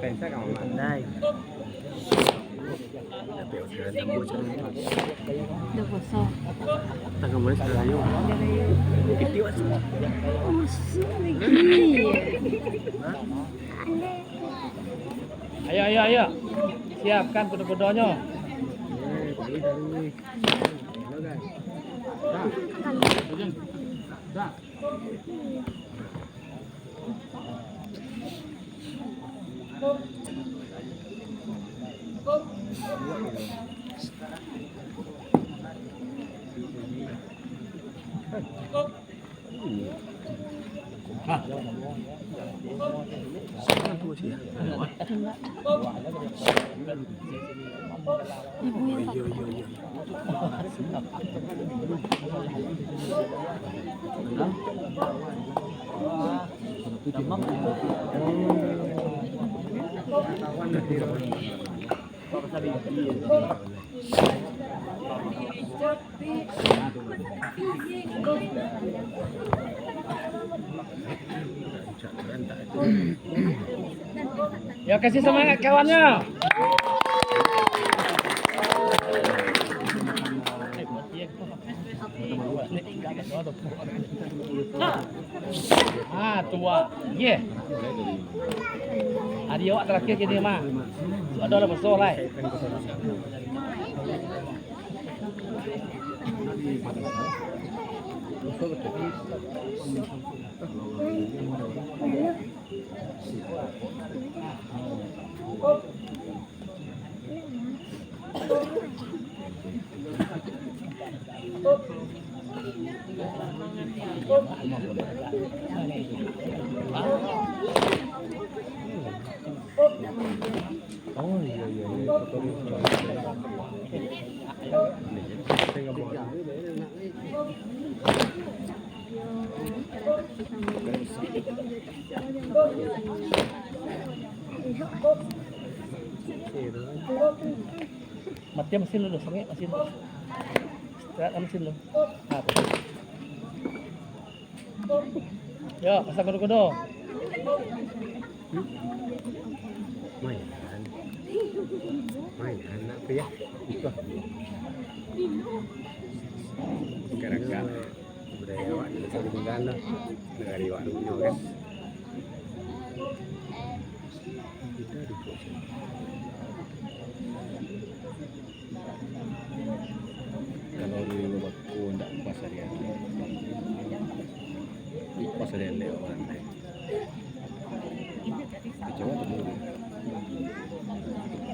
Pensa ka mamandai. Tapi udah tembus macam ni. Dah kosong. Tak boleh sekali. Kecil aja. Musuh lagi. Ayo. Siapkan kuda-kudanya. Ya kasih semangat kawannya. Tua. Ye. Hari awak terakhir ke dia mah. Ada lah besar lah. Oh iya. Mati mesin dulu, sengit mesin. Istirahat mesin dulu. Yo, pasang kuda-kuda. Mainan apa ya? Sekarang budaya awak di Desa Bungkana negara awak dulu kan. Kita di proses. Kalau di waktu ndak pasar ya. Di pasar yang lewat. Coba tu.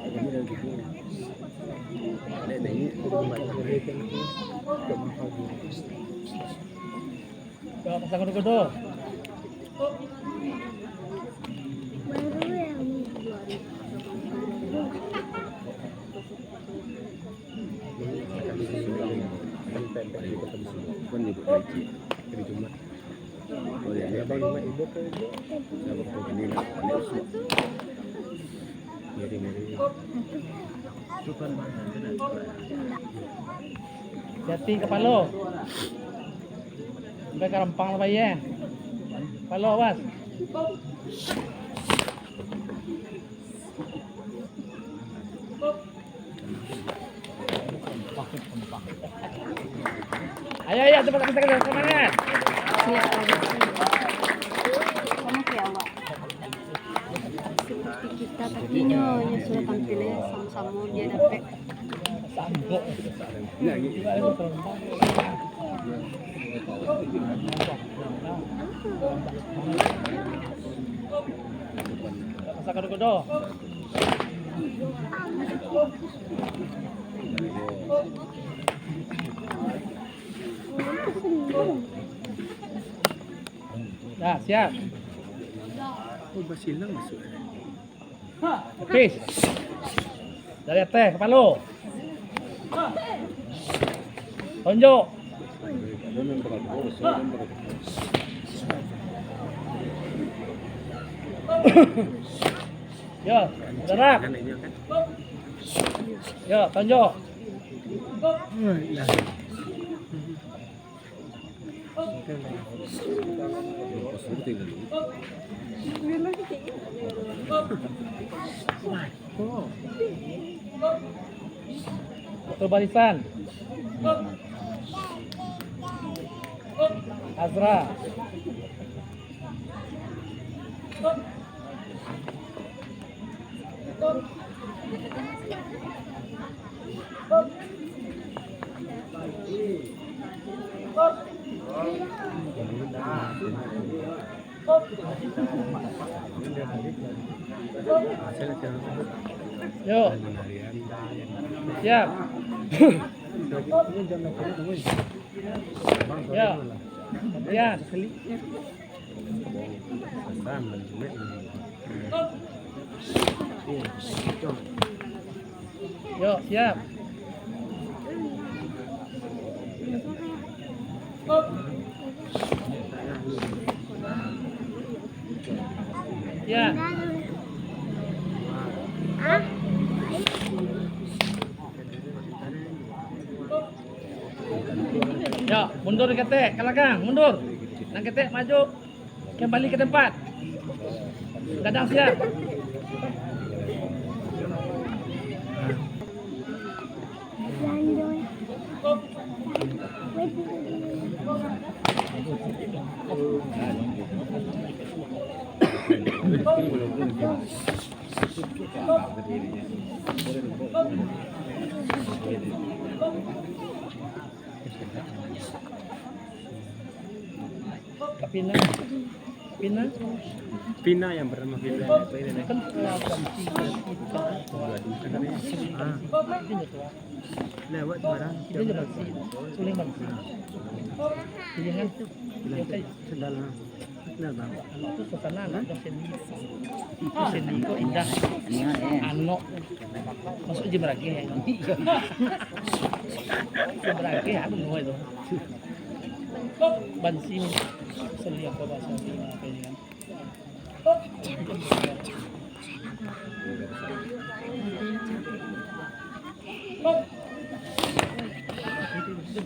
Ini dah gitu. Ini rumah mereka. Yo, pasang kuda-kuda. Jati kepala. Sampai ke rempang lah bayi. Kepala awas. Ayo, cepat kita semangat. Siap. Sama kayak awak. Seperti kita takinya sudah tampilnya sama-sama dia dapat. Sambok. Pasang kuda-kuda. Dah, siap. Oh, basilang masuk. Habis. Dari atas, kepala. Tunjuk. Ya, gerak. Ya, tunjuk. Satu barisan. Azra. Yuk. Siap. Ya. Ya, sekali. Yuk, siap. Ya. Ya, mundur ketek, ke belakang, mundur. Nang ketek maju. Kembali ke tempat. Gadang siap. Pina yang bernama Pina. Kan Lewat barang. kita dapat Sulaiman. Jangan Sendal. Sendal. itu suasana anak seni kok indah. Ano masuk Jemberage. Jemberage aku nunggu itu. Bansim seliak apa bahasa kayaknya kan.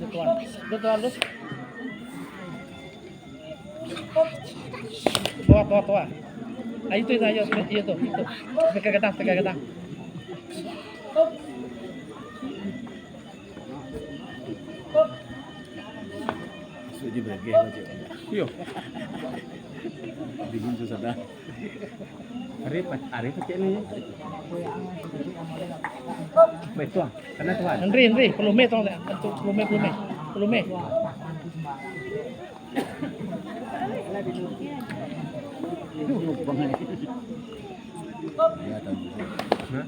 Tuan. Tua. Itu ayo itu. Tekan getang. Suji berage aja. Yo. Dingin susah dah. Arif kecil ni. Baik tuan, karena tuan. Henry, pelume tolong tak? Pelume. Ya tahu. Nah.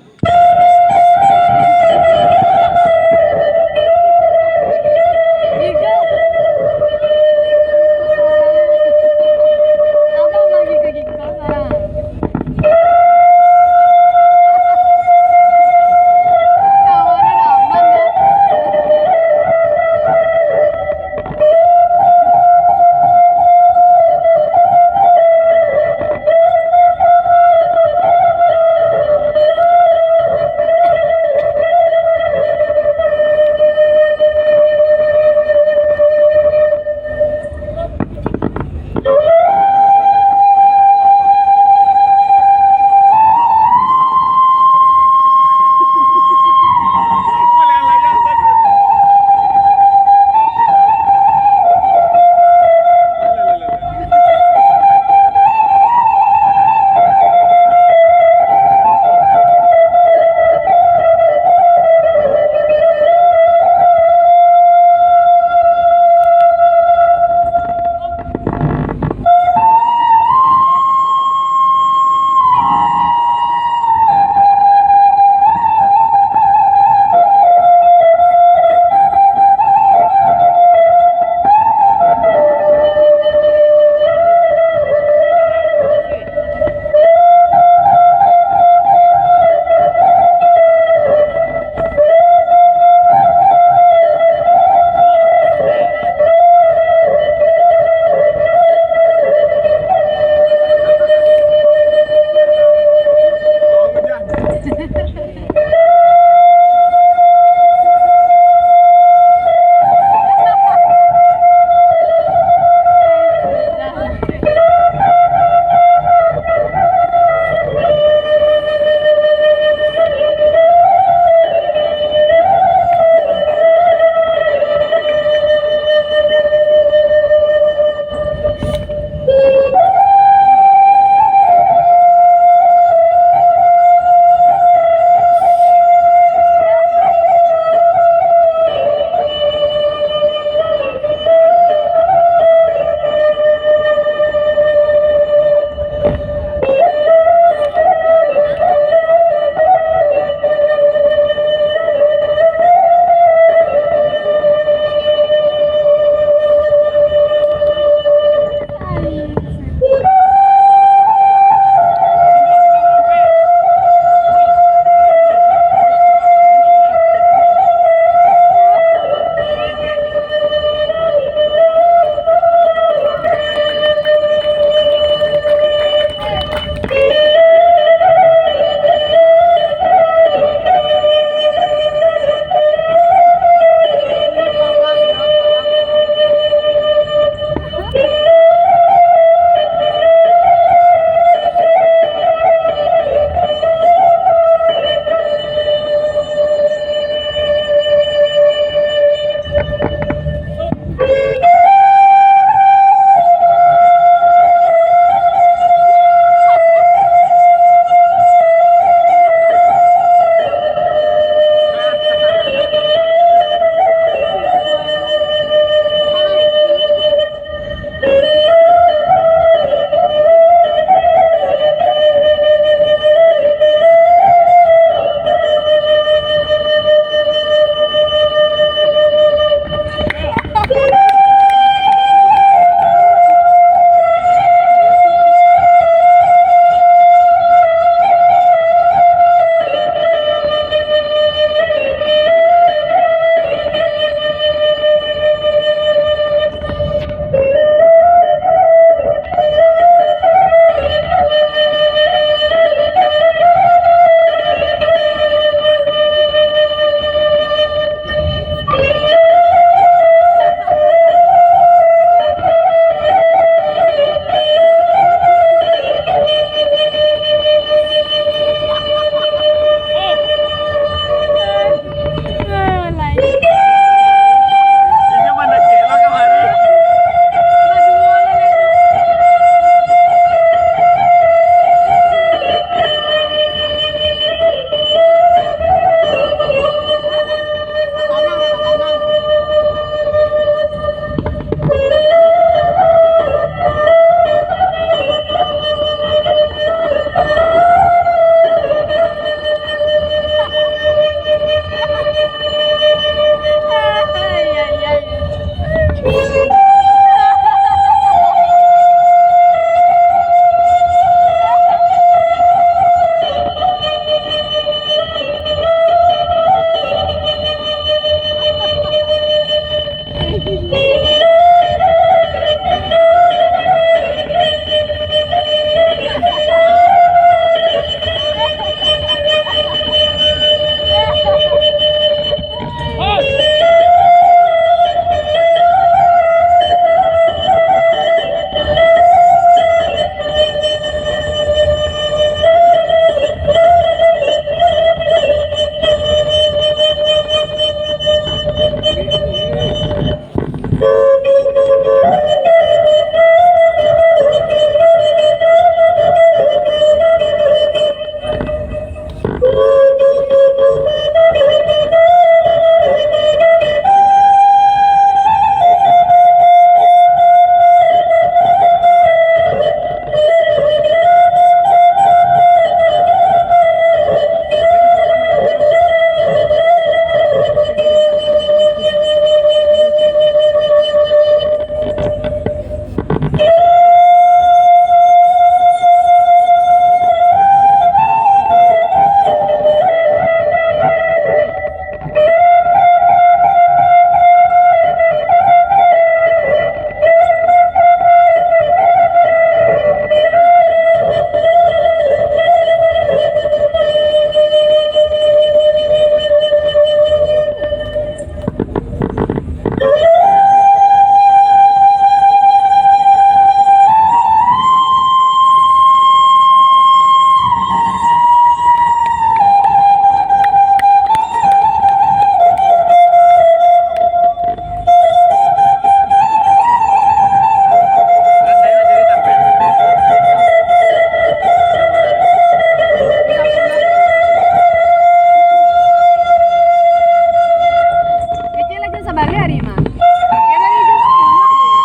ijazah Bali hari mah. Ya dari ijazah pulang ya.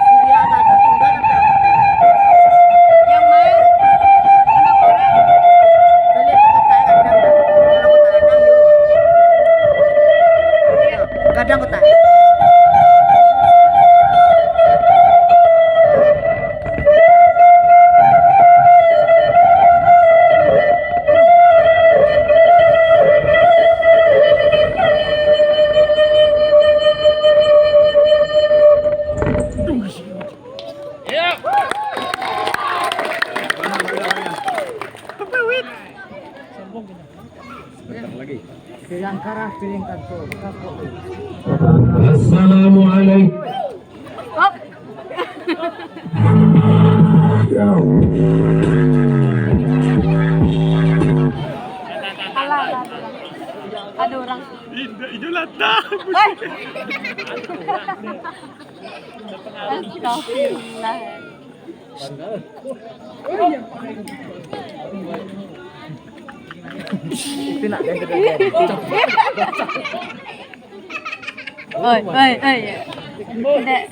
Surya tadi tunda nanti. Yang mana? Yang Korea. Kali ke kota kadang. Kalau kota kadang yuk. Iya. Kadang kota. Ya. Bentar lagi. Piring karah, piring kanto. Assalamualaikum. Oh. Alah, alah. Ada orang. Idolata. Astagfirullah. Itu nak yang gede. Oi. Tidak.